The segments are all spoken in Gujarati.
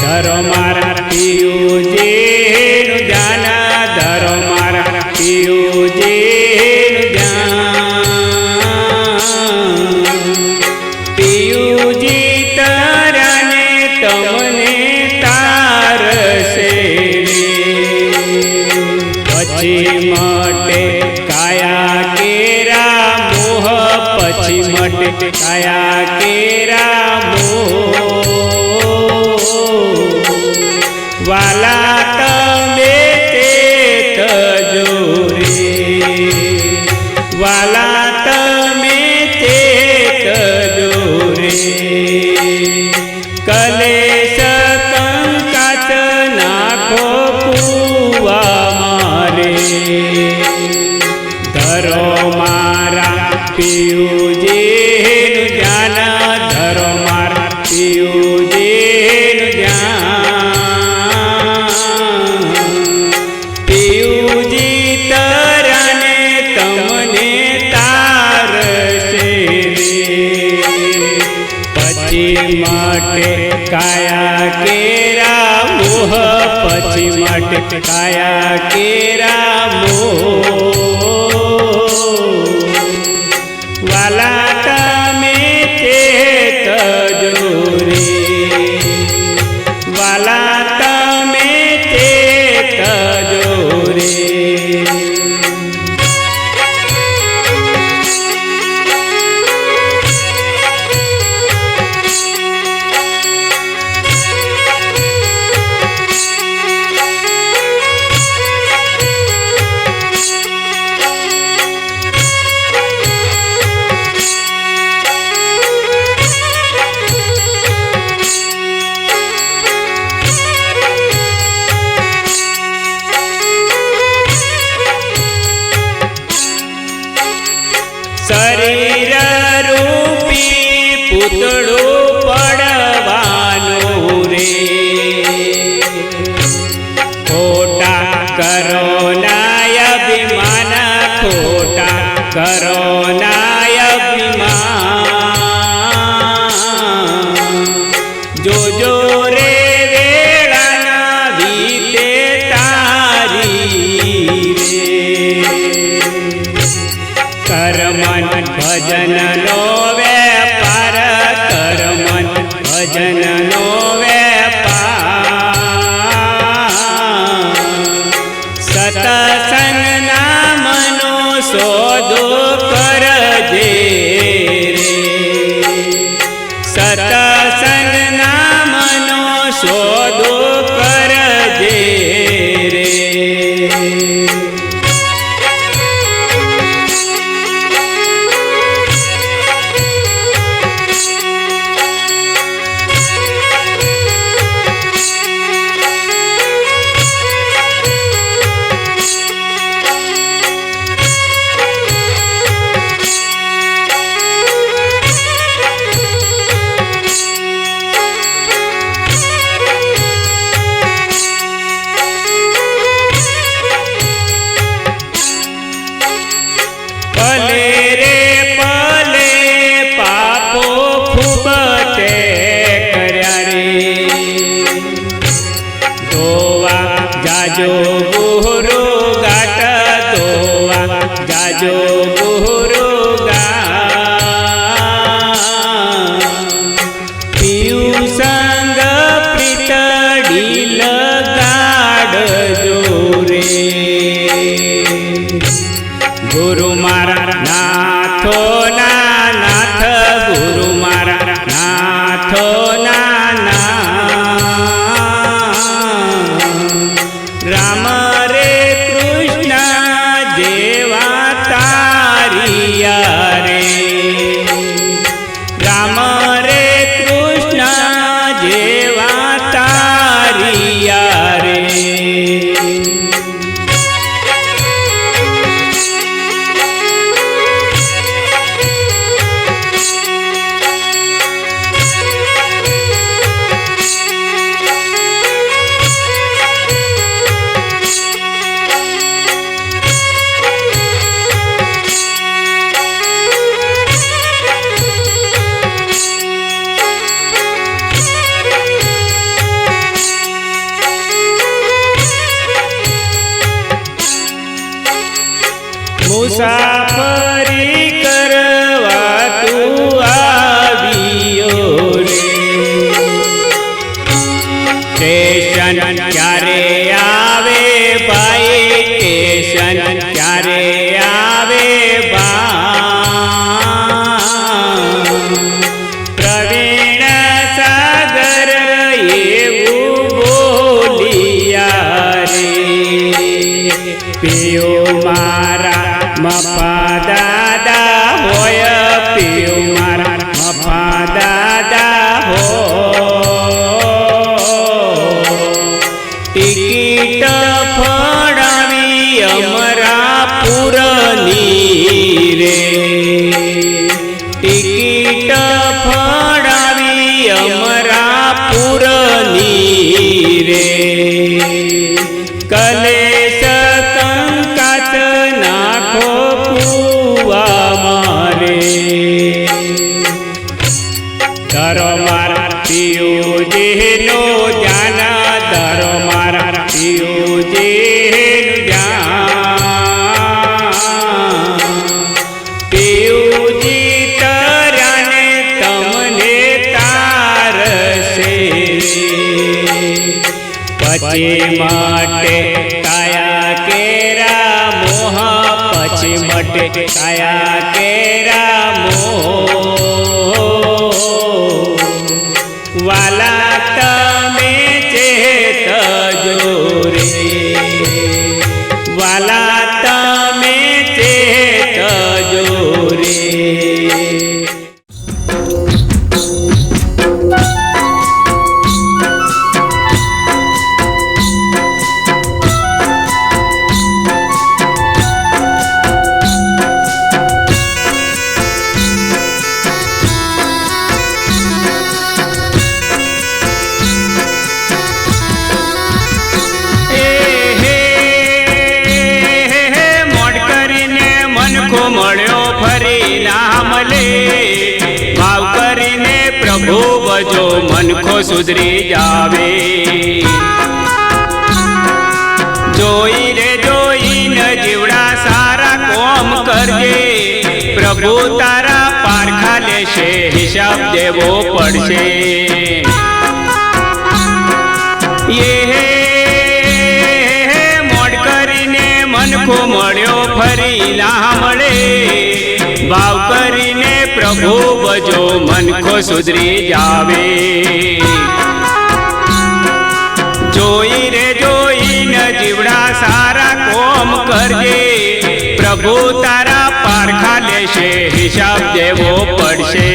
ધરો મારા પિયુજીનું ધ્યાન, ધરો મારા પિયુજીનું ધ્યાન. પિયુજી તરાને તમને તારશે પછી મટે કાયા કેરા મોહ, પછી મટે કાયા કેરા મોહ. વાલા તમે તે તજો રે, વાલા તમે તે તજો રે. કલેશ કંકાસ નાખો કુવા મારે, ધરો મારા પિયુજીનું ધ્યાન, ધરો મારા પિયુજીનું ધ્યાન. પિયુજી તરાને તમને તારશે પછી મટે કાયા કેરા મોહ, પછી મટે કાયા કેરા મોહ. વાલા તમે તે તજો રે, વાલા તમે તે તજો રે. શરીર રૂપી પૂતળું પડવાનું રે, ખોટા કરો નાય અભિમાન, ખોટા કરો નાય અભિમાન. જોજો રે વેળાના વીતે તારી રે, કરમન ભજનનો વેપાર, કરમન ભજનનો વેપાર. સતસંગ નામનો સોદો કરજે રે, સતસંગ નામનો સોદો કરજે રે. જાજો ગુરુ ગાટ, ધોવા જાજો ગુરુ ગાટ. પિયુ સંગ પ્રીતડી લગાડજો રે, ગુરુ મારા નાથો ના નાથ, ગુરુ મારા નાથો ના નાથ. રામ સ્ટેશન ક્યારે આવે ભાઈ, સ્ટેશન ક્યારે આવે ભાઈ. પ્રવીણ સાગર એવું બોલિયા રે, પીઓ મારા મફા દાદા હોય, પીઓ મારા મફા દાદા હોય. ટિકિટ ફળાવી અમરાપુરની રે, ટિકિટ ફળાવી અમરાપુરની રે. કલેશ કંકાસ નાખો કુવા મારે, ધરો મારા પિયુજીનો જાના, ધરો મારા પિયુજીનું જાન. પિયુજી તર્યાને તમને તારશે, પછી માટે કાયા કેરા મોહ, પછી માટે કાયા કેરા મોહ. વાલા તમે ચેતજો રે, વાલા તમે ચેતજો રે. મળ્યો ફરી નામ લે, ભાવ કરીને પ્રભુ ભજો મનખો સુધરી જાવે. જોઈ રે જોઈને જીવડા સારા કોમ કરજે, પ્રભુ તારા પારખા લેશે, હિસાબ દેવો પડશે. મોડ કરીને મનખો મળ્યો ફરી ના મળે, ભાવ કરીને પ્રભુ ભજો મનખો સુધરી જાવે. જોઈ રે જોઈને જીવડા સારા કોમ કરજે, પ્રભુ તારા પારખા લેશે, હિસાબ દેવો પડશે.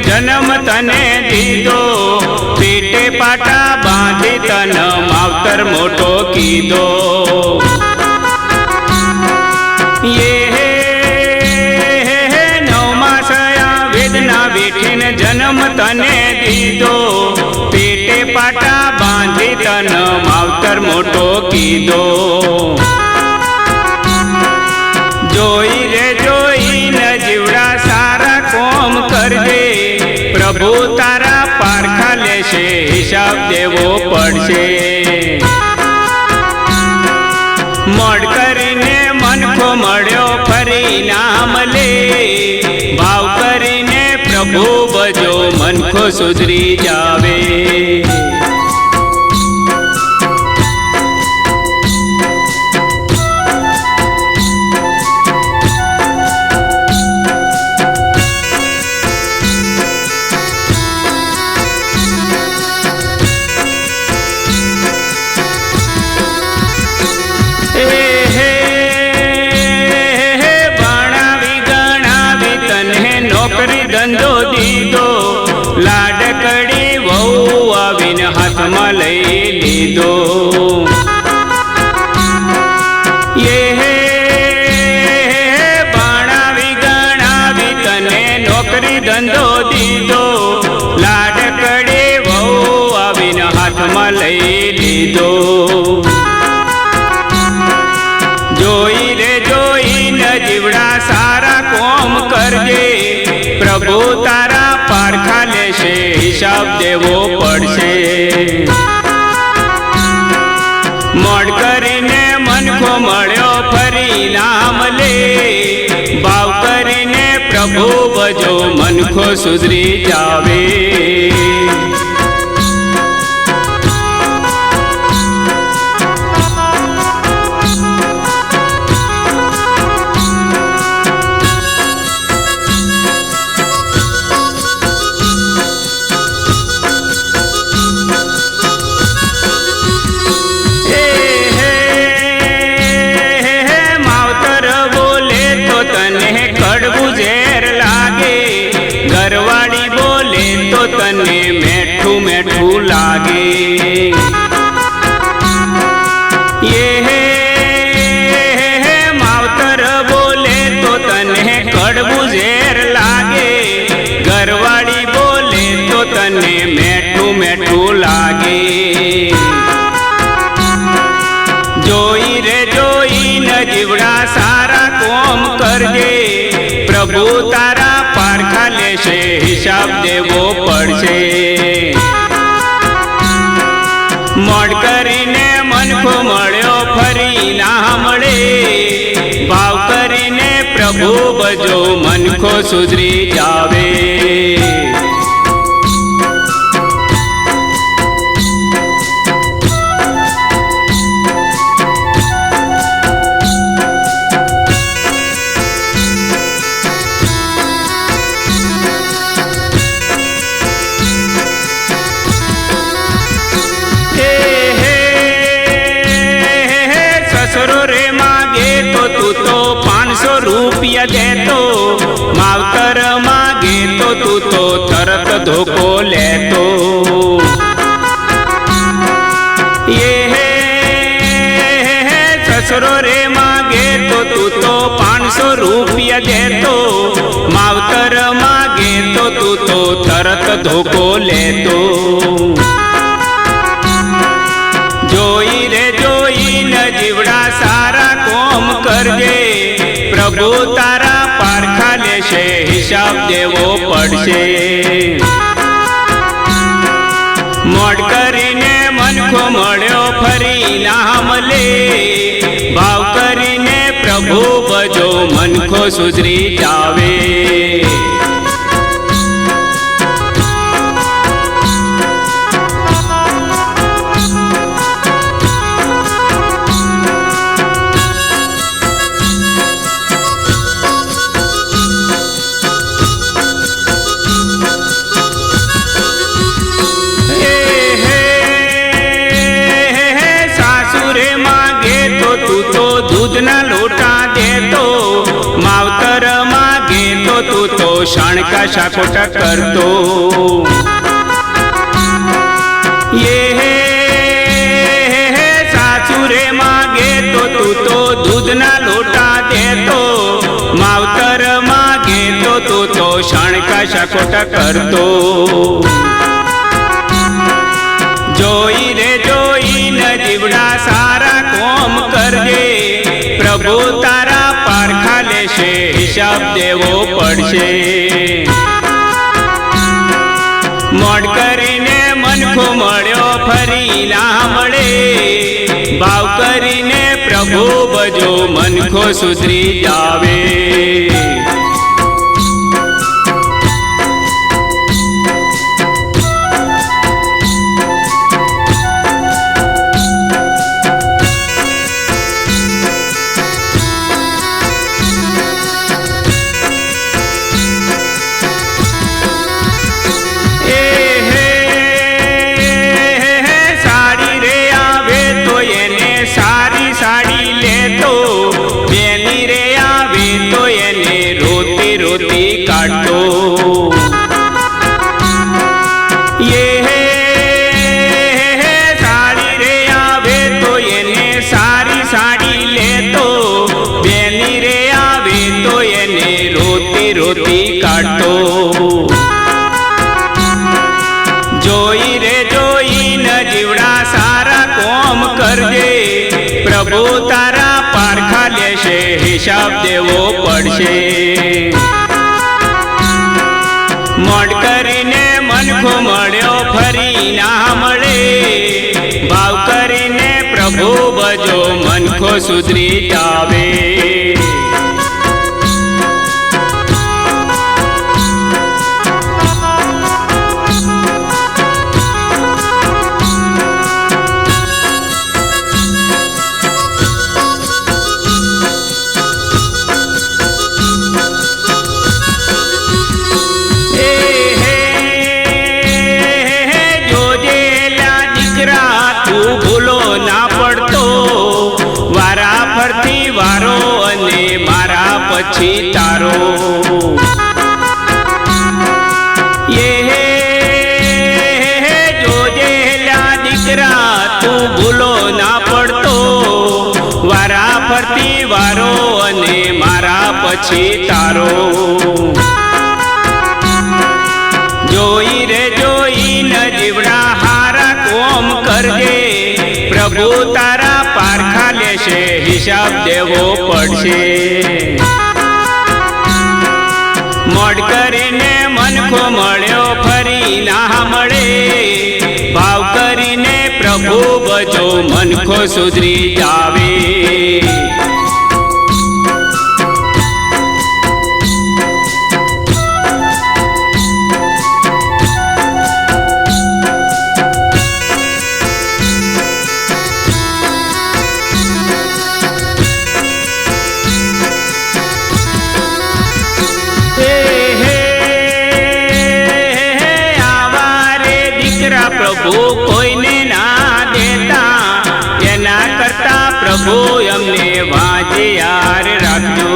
જન્મ તને દીધો, પેટે પાટા બાંધી તન માવતર મોટો કીધો. નવમાસયા વેદના બેઠીને જન્મ તને દીધો, પેટે પાટા બાંધી તન માવતર મોટો કીધો. જોઈ રે જોઈને જીવડા સારા કોમ કરજે, પ્રભુ તારા પારખા લેશે, હિસાબ દેવો પડશે. મોડ કરીને મનખો મળ્યો ફરી નામ લે, ભાવ કરીને પ્રભુ ભજો મનખો સુધરી જાવે. ધંધો દીધો, લાડકડી વહુ આવીને હાથમાં લઈ લીધો. ભણાવી ગણાવી તને નોકરી ધંધો દીધો, લાડકડી વહુ આવીને હાથમાં લઈ લીધો. જો જોઈ રે જોઈને જીવડા સારા કોમ કરજે, પ્રભુ તારા પારખા લેશે, હિસાબ દેવો પડશે. મોડ કરીને મનખો મળ્યો ફરી નામ લે, ભાવ કરીને પ્રભુ ભજો મનખો સુધરી જાવે. ઘરવાળી બોલે તો તને મેઠું મેઠું લાગે, માવતર બોલે તો તને કડવું ઝેર લાગે, ઘરવાળી બોલે તો તને મેઠું મેઠું લાગે. જોઈ રે જોઈને જીવડા સારા કોમ કરજે, પ્રભુ તારા પારખા લેશે, હિસાબ દેવો પડશે. મોડ કરીને મનખો મળ્યો ફરી ના મળે, ભાવ કરીને પ્રભુ ભજો મનખો સુધરી જાવે. સસરો રે માગે તો તું તો 500 રૂપિયા દેતો, માવતર માગે તો તું તો તરત ધોકો લેતો. સસરો રે માગે તો તું તો 500 રૂપિયા દેતો, માવતર માગે તો તું તો તરત ધોકો લેતો. જોઈ રે જોઈને જીવડા સારા કોમ કરજે, પ્રભુ તારા પારખા લેશે, હિસાબ દેવો પડશે. મોડ કરીને મનખો મળ્યો ફરી ના મળે, ભાવ કરીને પ્રભુ ભજો મનખો સુધરી જાવે. દૂધના લોટા દેતો, માવતર માગે તો તું તો શાણકા શાકોટા કરતો. સાસુરે માગે તો તું તો દૂધના લોટા દેતો, માવતર માગે તો તું તો શાણકા શાકોટા કરતો. જોઈ રે જોઈને જીવડા સારા કોમ કરજે, પ્રભુ તારા પારખા લેશે, હિસાબ દેવો પડશે. મોડ કરીને મનખો મળ્યો ફરી ના મળે, ભાવ કરીને પ્રભુ ભજો મનખો સુધરી જાવે. સાડી સાડી લેતો, બેની રે આવે તો એને લેશે હિસાબ દેવો પડશે. મોડ કરીને મનખો મળ્યો ફરી ના મળે, ભાવ કરીને પ્રભુ ભજો મનખો સુધરી જાવે. પછી તારો જોજેલા દીકરા તું ભૂલો ના પડતો, વારા ફરતી વારો અને મારા પછી તારો. જોઈ રે જોઈ ન જીવડા હારા કોમ કરજે, પ્રભુ તારા પારખા લેશે હિસાબ દેવો પડશે. મોડ કરીને મનખો મળ્યો ફરી ના મળે, ભાવ કરીને પ્રભુ ભજો મનખો સુધરી જાવે. પ્રભુ કોઈને ના દેતા, એના કરતા પ્રભુ અમને વાજે યાર રાખજો.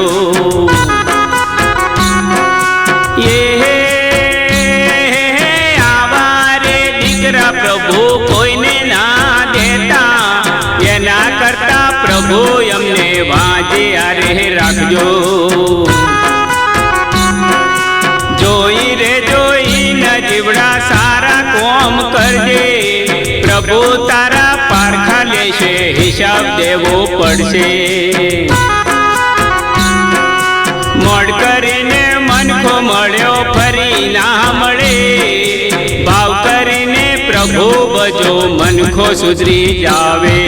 આવારે દીકરા પ્રભુ કોઈને ના દેતા, એના કરતા પ્રભુ અમને વાજે યાર રાખજો. જોઈ રે જોઈ ન જીવડા સારા કોમ કરજે, પ્રભુ તારા પારખા લેશે હિસાબ દેવો પડશે. મોડ કરીને મનખો મળ્યો ફરી ના મળે, ભાવ કરીને પ્રભુ ભજો મનખો સુધરી જાવે.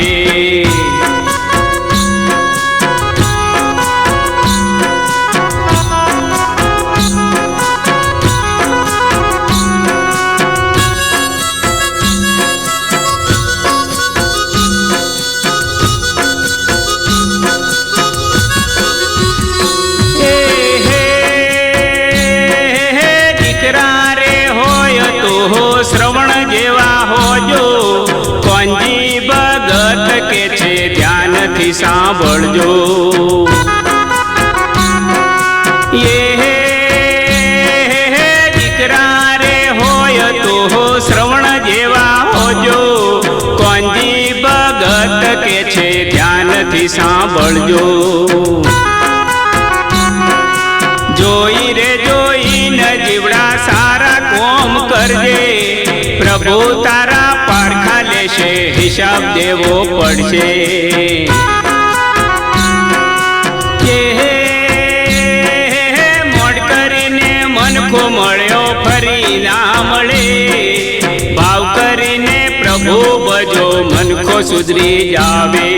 શ્રવણ જેવા હોજો, કોંજી ભગત કે છે ધ્યાનથી સાંભળજો. દીકરા રે હોય તો શ્રવણ જેવા હોજો, કોંજી ભગત કે છે ધ્યાનથી સાંભળજો. જોઈ રે જોઈ ન જીવડા સારા કોમ કરજે, પ્રભુ તારા પારખા લેશે હિસાબ દેવો પડશે. મોડ કરીને મનખો મળ્યો ફરી ના મળે, ભાવ કરીને પ્રભુ ભજો મનખો સુધરી જાવે.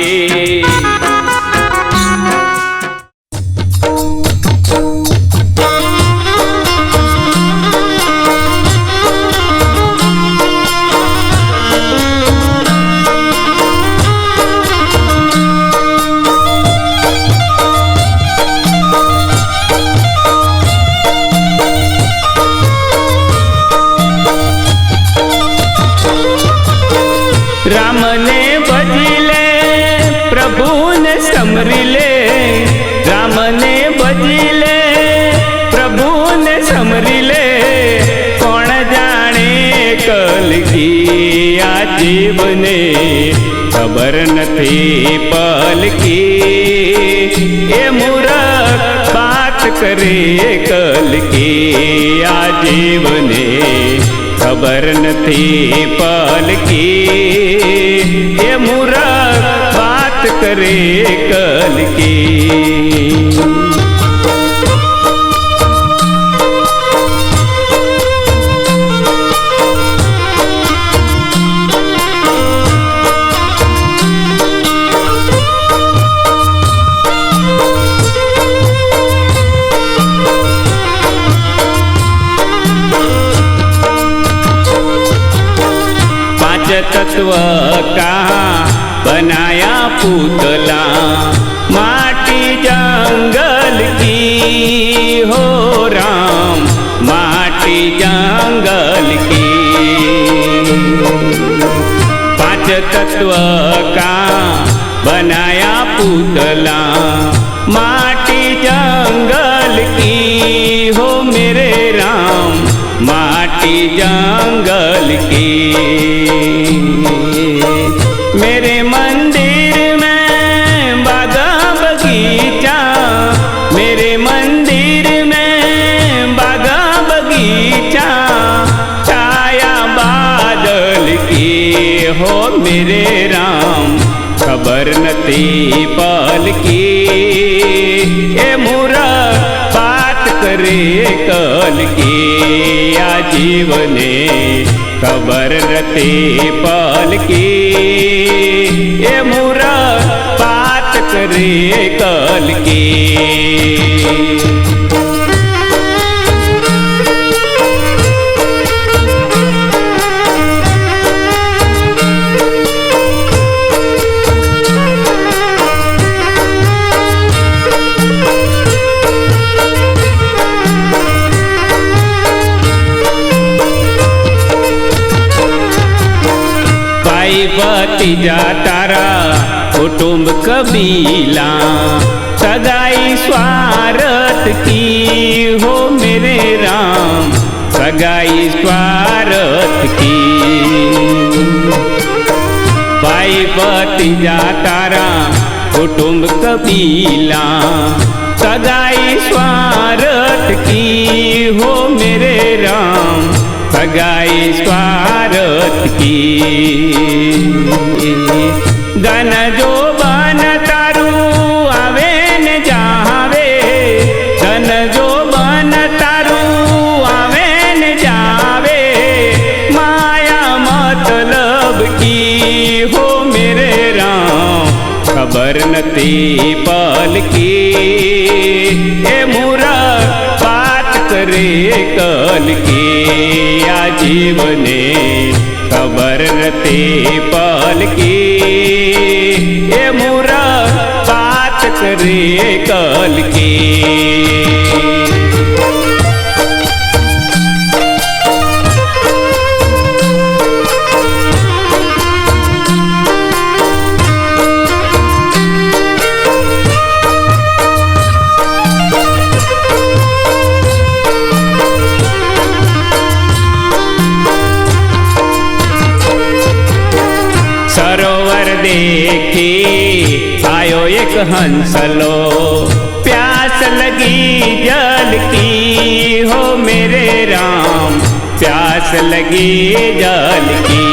રામને ભજી લે, પ્રભુને સમરી લે, રામને ભજી લે, પ્રભુને સમરી લે. કોણ જાણે કલકી આ જીવને, ખબર નથી પલકી. એ મૂરખ વાત કરે કલકી આ જીવને, ખબર નથી પલકી. એ મૂરખ વાત કરે કલકી. तत्व का बनाया पुतला, माटी जंगल की हो राम, माटी जंगल की। पांच तत्व का बनाया पुतला, माटी जंगल की हो मेरे राम, माटी जंगल की। मेरे मंदिर में बागा बगीचा, मेरे मंदिर में बागा बगीचा, छाया बादल की हो मेरे राम, खबर नती पल की। ए मुरा बात करे कल की, या जीवने खबर नती पल की। ए मुरा बात करे कल की। भतीजा तारा कुटुंब कबीला, सगाई स्वार्थ की हो मेरे राम, सगाई स्वार्थ की। भाई भतीजा तारा कुटुंब कबीला, सगाई स्वार्थ की हो मेरे राम, सगाई स्वार्थ की। गन जो बन तारू आवे न जावे, गन जो बन तारू आवे न जावे, माया मतलब की हो मेरे राम, खबर नती पल की। ए मुरा बात करे कल की, या जीवने खबर नती पल की। ए मुरा बात करे कल की। सरोवर देखी आयो एक हंसलो, प्यास लगी जल की हो मेरे राम, प्यास लगी जल की।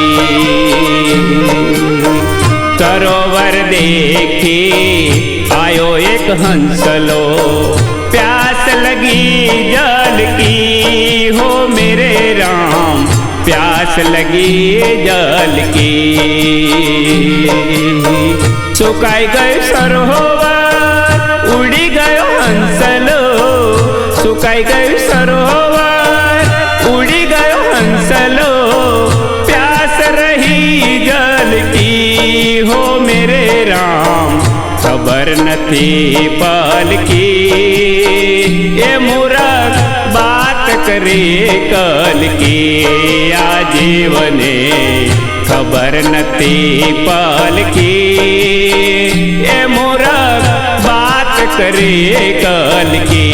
सरोवर देखी आयो एक हंसलो, प्यास लगी जल की हो मेरे राम, प्यास लगी जल की। सुखाई गए सरोवर उड़ी गयो हंसलो, सुखाई गए सरोवर उड़ी गयो हंसलो, प्यास रही जल की हो मेरे राम, खबर नथी पल की। ए मूरख बात करे कल की, आजीवने खबर नथी पल की। ए मूरख बात करे कल की।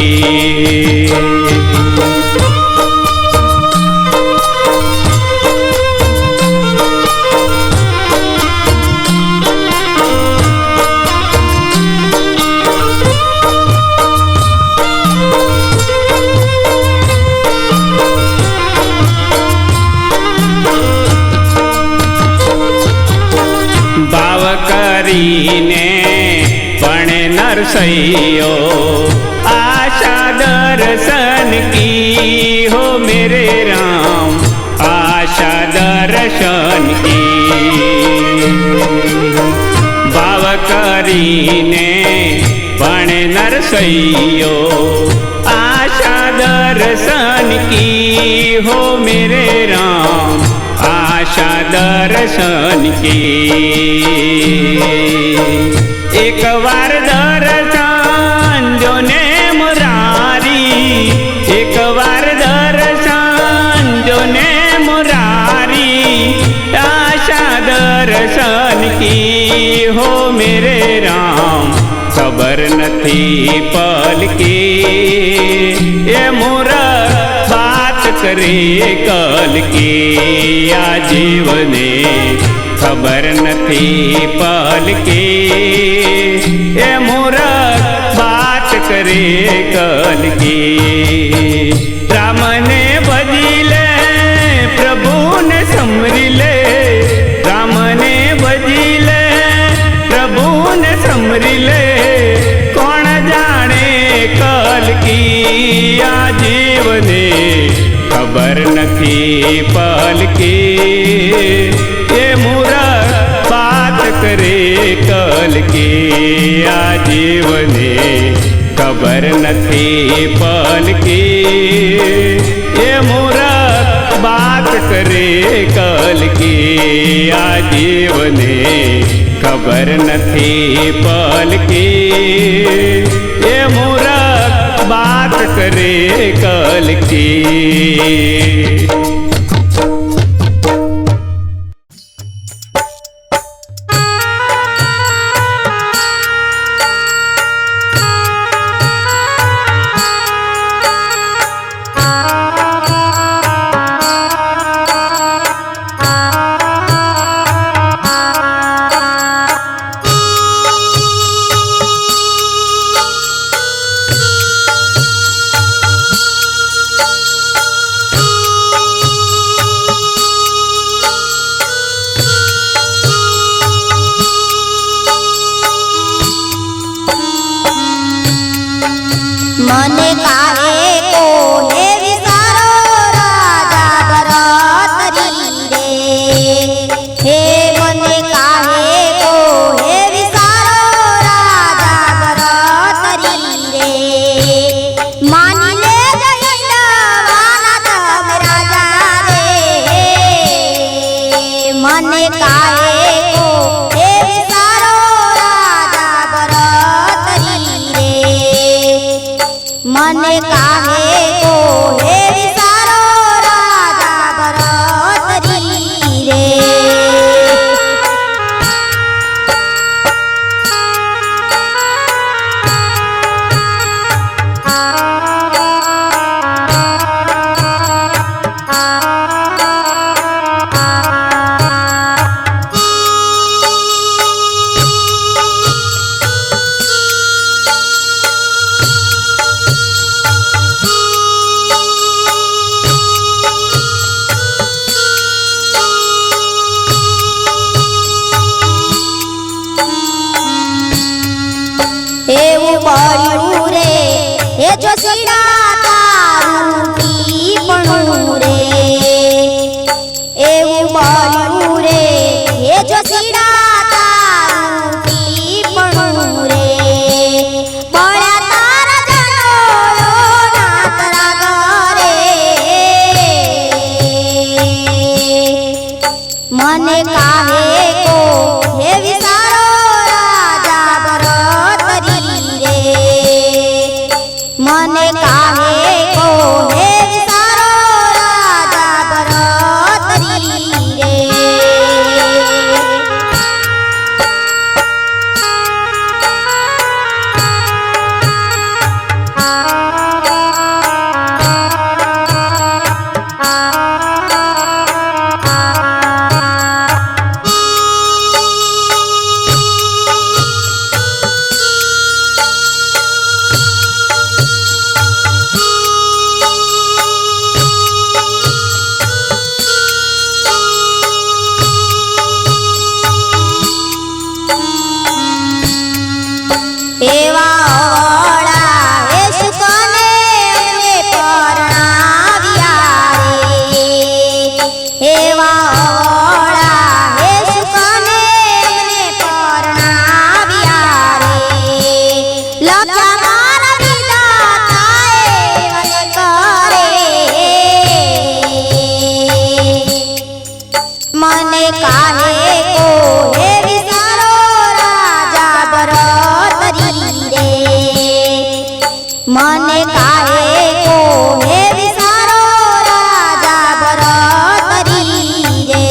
भाव કરીને પણ નરસૈયો આશા દર્શન की हो मेरे राम, आशा दर्शन की। भाव કરીને પણ નરસૈયો आशा दर्शन की हो मेरे राम, आशा दर्शन की। एक बार दर्शन जो ने मुरारी, एक बार दर्शन जो ने मुरारी, आशा दर्शन की हो मेरे राम खबर नथी पल की। ये मूरख बात करे कल की, आ जीवने खबर नथी पल की। ये मूरख बात करे कल की। राम ने भजी ले प्रभु ने समरी ले, राम ने भजी ले प्रभु ने समरी ले, कौन जाने कल की। आ जीवने खबर नथी पल की। ये मूरख बात करे कल की, आ जीवने खबर नथी पल की। ये मूरख बात करे कल की, आ जीवने खबर नथी पल की। ये मूरख बात करे कल की। મને કાહે કોને વિસારો રાજા ભરતરી રે, હે મને કાહે કોને વિસારો રાજા ભરતરી રે, માની લે જઈલવાના તમે રાજા રે, મને કાહે કોને વિસારો રાજા ભરતરી રે, મને કાહે કોને વિસારો રાજા ભરતરી રે। એવું પડ્યું રે એ જોશીડા તારું ટીપણું રે, એવું પડ્યું રે એ જોશીડા તારું ટીપણું રે, પડ્યા તારા જનોયો નાથ રાગ રે, મને કાહે કોને વિસારો રાજા ભરતરી રે, મને કાહે કોને વિસારો રાજા ભરતરી રે। મને કાહે કો હે વિસારો રાજા ભરતરી રે.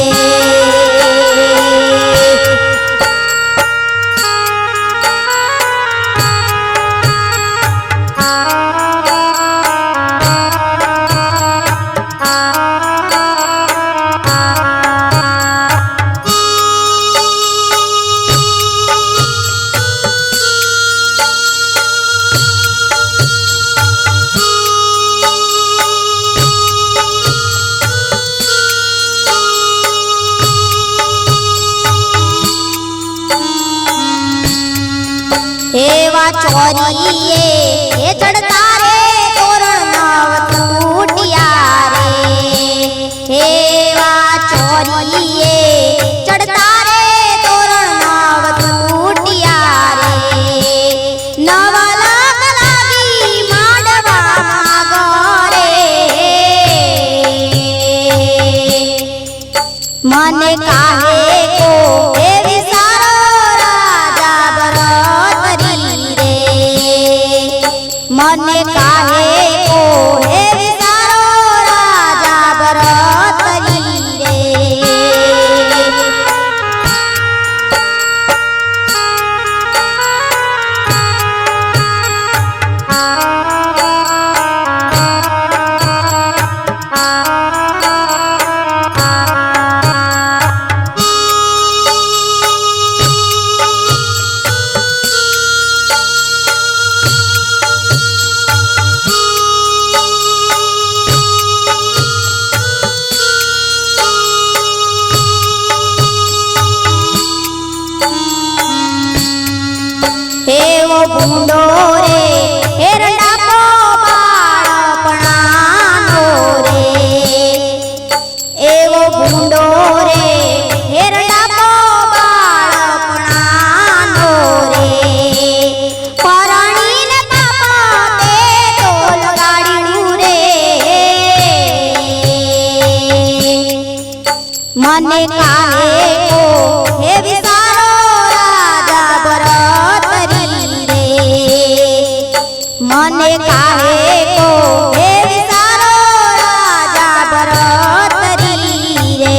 એવા ચોરીએ હે ચડતા રે તોરણ નવ તૂટ્યા રે. એવા ચોરીએ ચડતા રે તોરણ નવ તૂટ્યા રે. નવા લાગ લાગી માંડવામાં ગરે. મને કાહે કો હે વિસારો રાજા ભરતરી રે. મને કાહે કો હે વિસારો રાજા ભરતરી રે. એવો ભૂંડો રે હેરડાપો બાળપણાનો રે. એવો ભૂંડો રે હેરડાપો બાળપણાનો રે. પરણીને બાપા તે તો લગાડ્યું રે. મને કાહે કો હે વિસારો રાજા ભરતરી રે. મને કાહે કો હે વિસારો રાજા ભરતરી રે.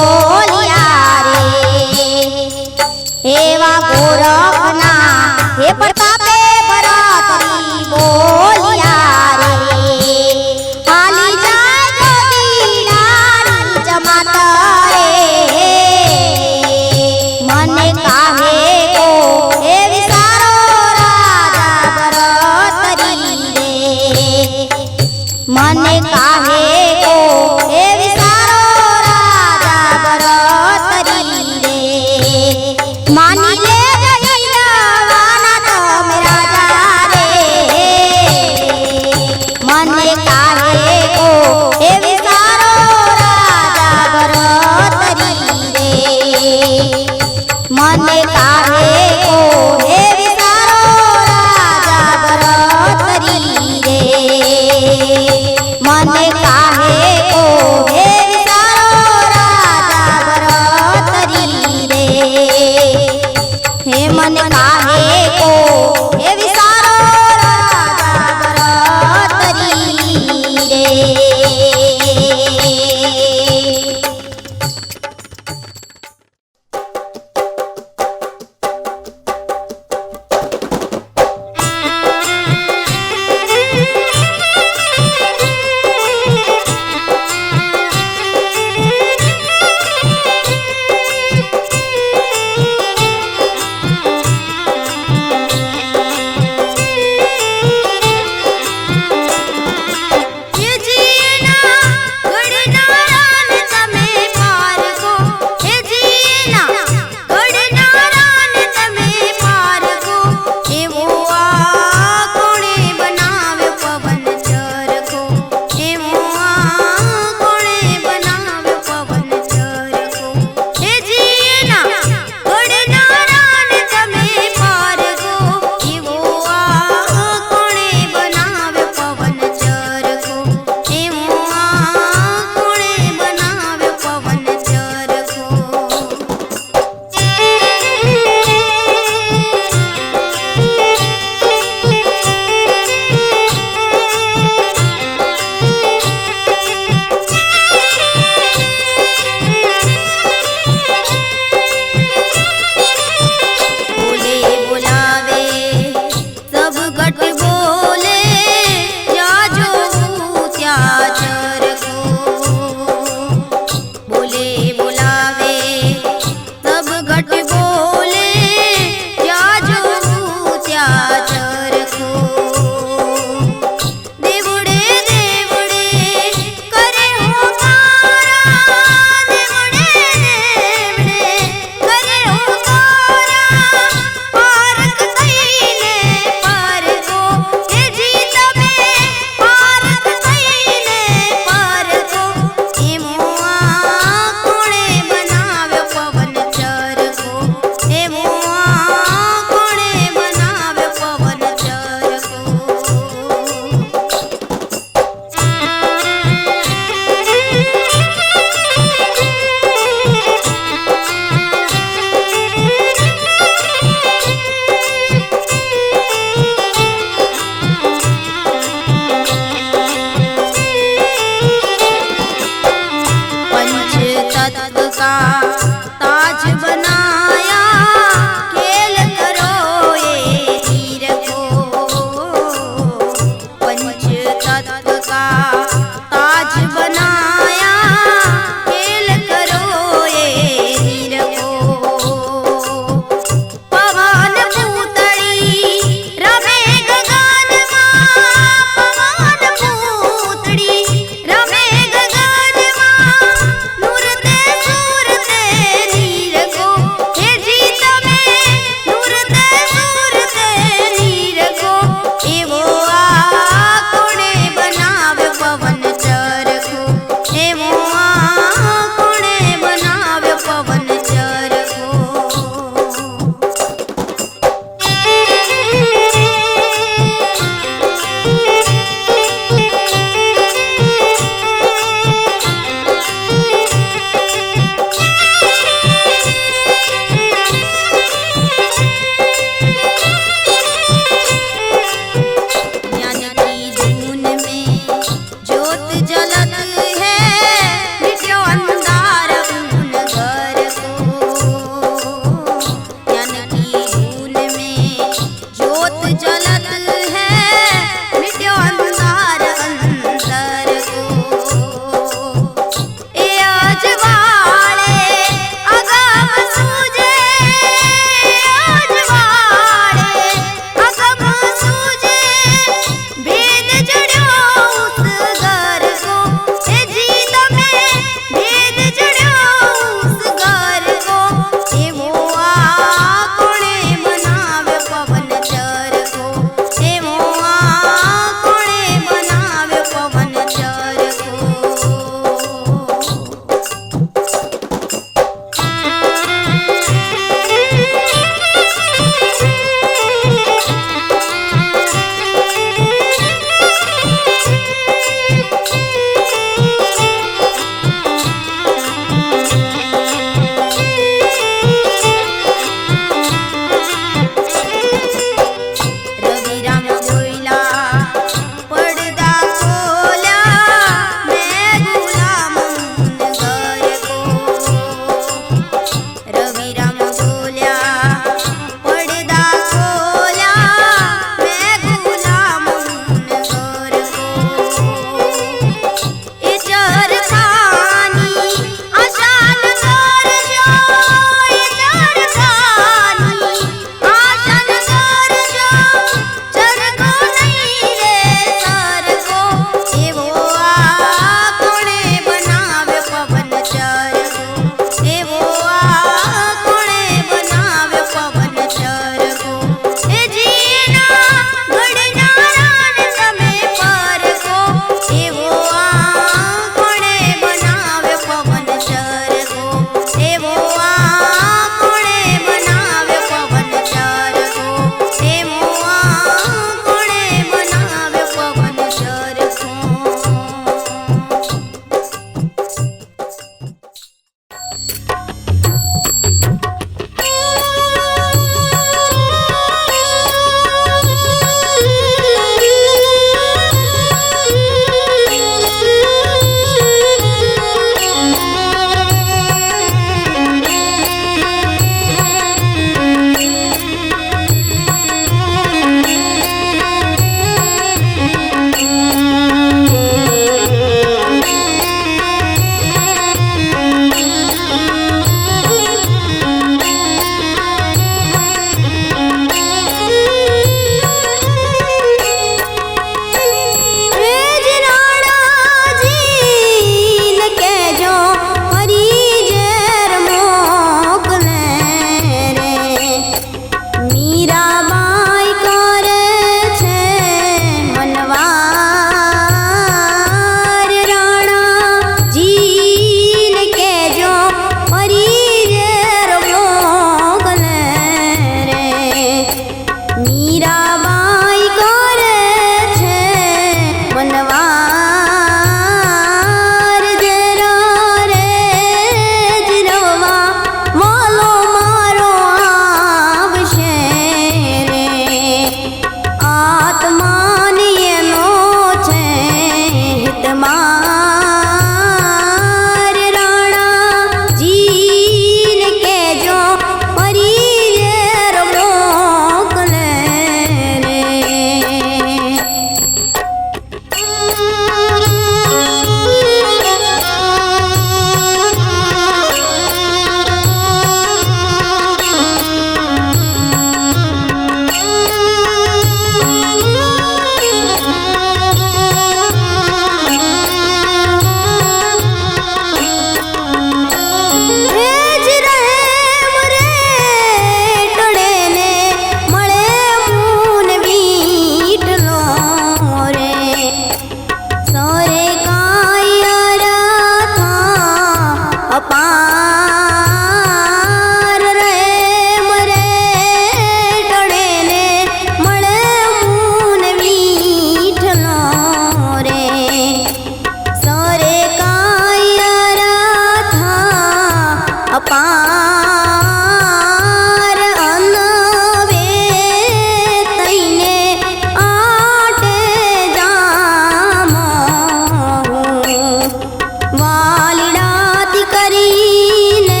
વાલીડાથી કરીને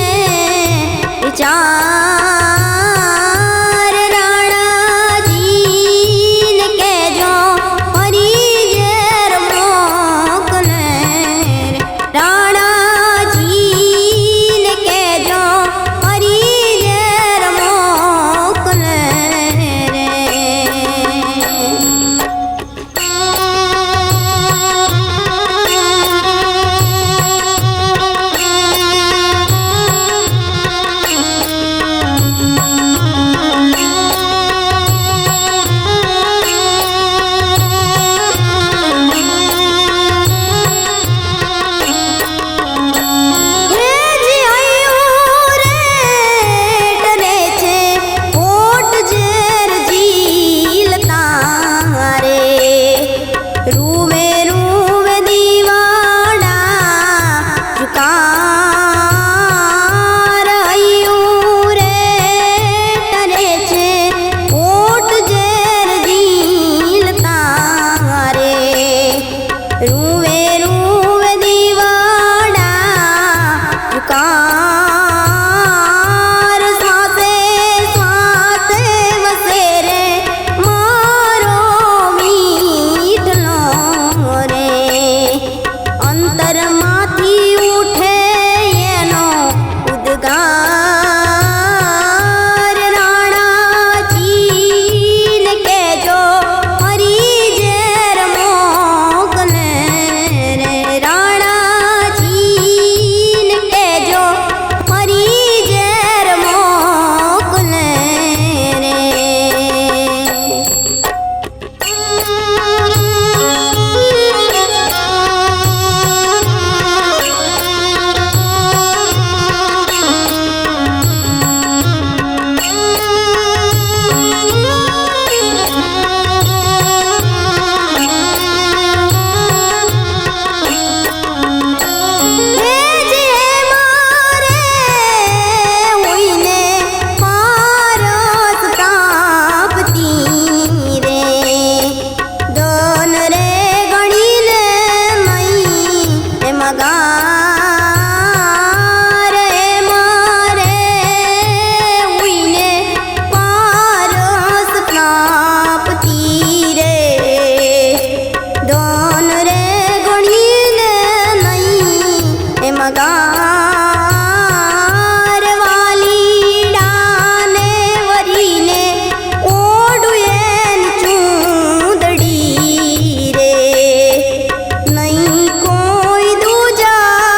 વિચાર રાણાજીને કહેજો ફરી ઝેર મોકલે રાણાજીને કહેજો ફરી ઝેર મોકલે કોઈ દૂજા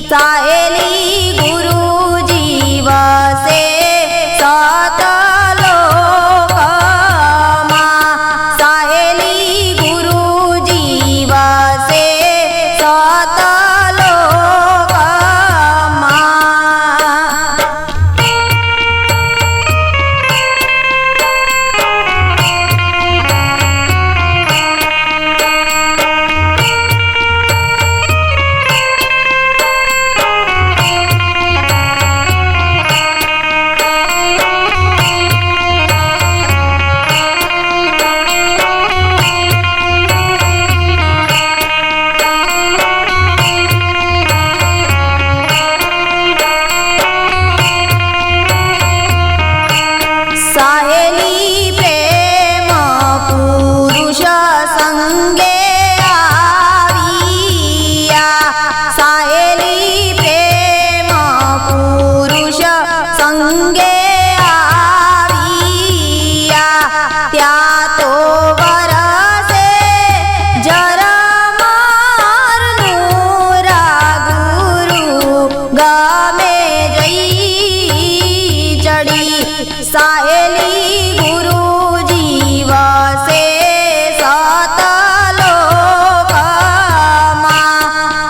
સાહેલી ગુરુજી વસે સતલોકમાં સાહેલી ગુરુજી વસે સતલોકમાં સાહેલી પ્રેમ પુરુષ સંગે આવ્યા સાહેલી પ્રેમ પુરુષ સંગે આવ્યા ત્યાં તો વરસે જરમારનું રાગુરુ ગમે જઈ ચડી સાહેલી ગુરુજી વસે સતલોકમાં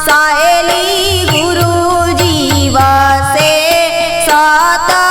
સાહેલી ગુરુજી વસે સતલોકમાં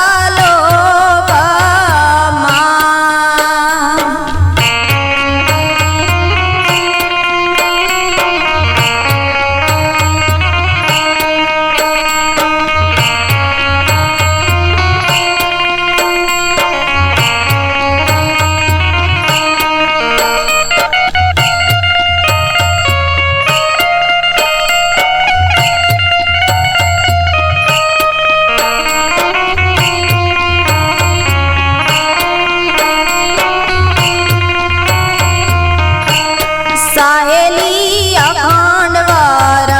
સાહેલી અખંડ વર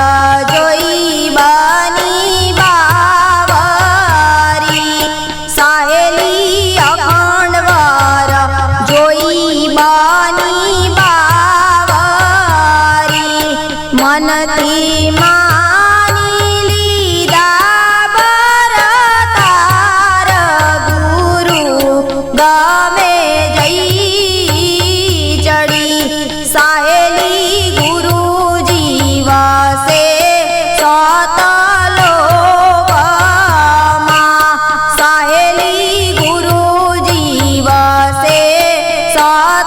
જોઈ બની બાવરી સાહેલી અખંડ વર જોઈ બની બાવરી મનથી માની લીધા ભરતાર ગુરુ ગમે જઈ ચડી સાહેલી ગુરુજી વસે સતલોકમાં સાહેલી ગુરુજી વસે સતલોકમાં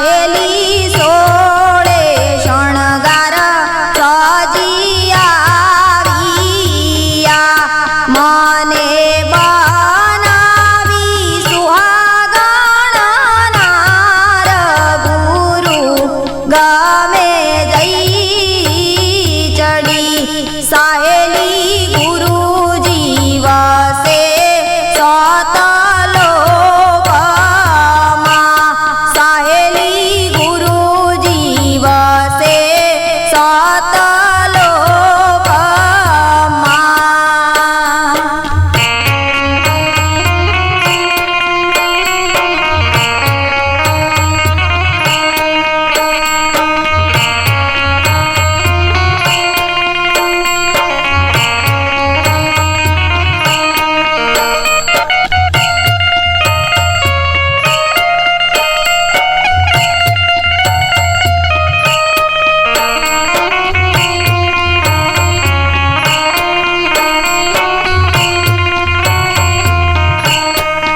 સાહેલી સોળે શણગાર સજી આવ્યા મને બનાવી સુહાગણ નાર ગુરુ ગમે જઈ ચડી સાહેલી ગુરુજી વસે સતલોકમાં સાહેલી ગુરુજી વસે સતલોકમાં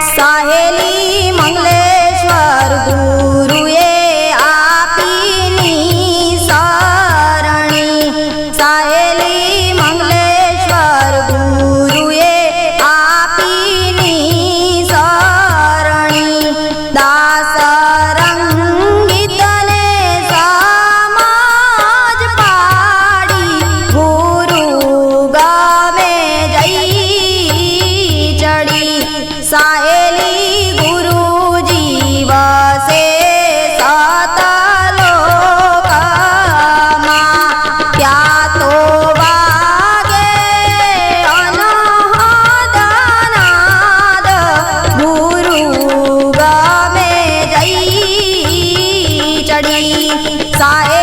સાહેલી મંગલેશ્વર ગુરુએ આપીની સરણી સાહેલી મંગલેશ્વર ગુરુએ આપીની સરણી દાસ રંગીતને સમાજ પાડી ગુરુ ગમે જઈ ચડી સાહેલી ગુરુજી વસે સતલોકમાં ત્યાં તો વાગે અનહદનાદ ગુરુ ગમે જઈ ચડી સાહેલી